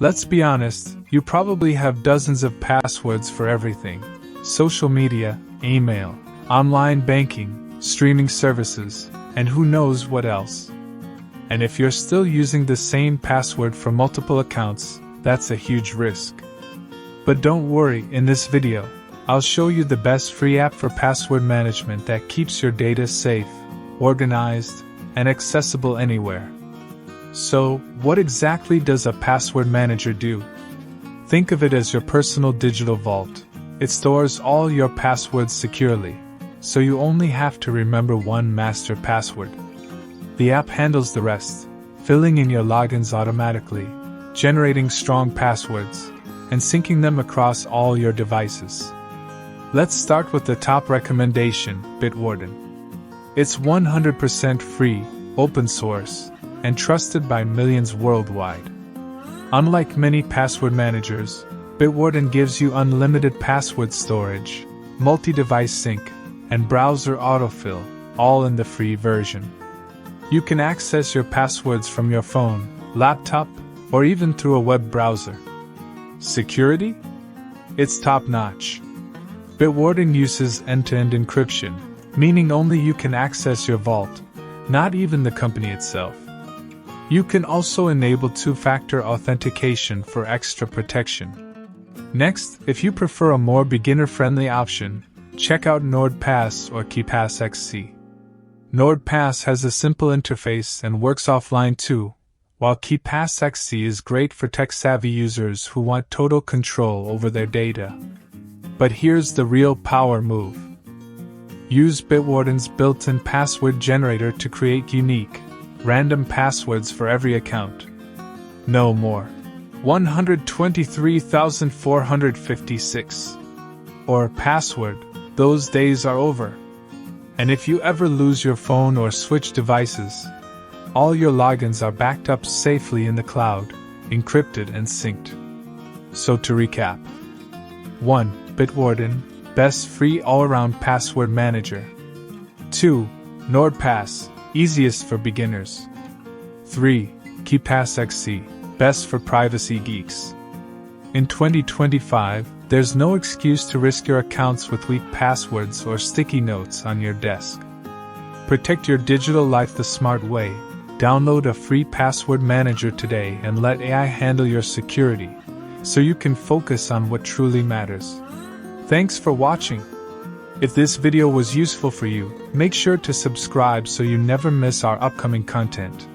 Let's be honest, you probably have dozens of passwords for everything: social media, email, online banking, streaming services, and who knows what else. And if you're still using the same password for multiple accounts, that's a huge risk. But don't worry, in this video, I'll show you the best free app for password management that keeps your data safe, organized, and accessible anywhere. So, what exactly does a password manager do? Think of it as your personal digital vault. It stores all your passwords securely, so you only have to remember one master password. The app handles the rest, filling in your logins automatically, generating strong passwords, and syncing them across all your devices. Let's start with the top recommendation, Bitwarden. It's 100% free, open source, and trusted by millions worldwide. Unlike many password managers, Bitwarden gives you unlimited password storage, multi-device sync, and browser autofill, all in the free version. You can access your passwords from your phone, laptop, or even through a web browser. Security? It's top-notch. Bitwarden uses end-to-end encryption, meaning only you can access your vault, not even the company itself. You can also enable two-factor authentication for extra protection. Next, if you prefer a more beginner-friendly option, check out NordPass or KeePassXC. NordPass has a simple interface and works offline too, while KeePassXC is great for tech-savvy users who want total control over their data. But here's the real power move. Use Bitwarden's built-in password generator to create unique, random passwords for every account. No more 123,456 or password. Those days are over. And if you ever lose your phone or switch devices, all your logins are backed up safely in the cloud, encrypted and synced. So to recap: 1. Bitwarden, best free all-around password manager. 2. NordPass, easiest for beginners. 3. KeePassXC, best for privacy geeks. In 2025, there's no excuse to risk your accounts with weak passwords or sticky notes on your desk. Protect your digital life the smart way. Download a free password manager today and let AI handle your security, so you can focus on what truly matters. Thanks for watching. If this video was useful for you, make sure to subscribe so you never miss our upcoming content.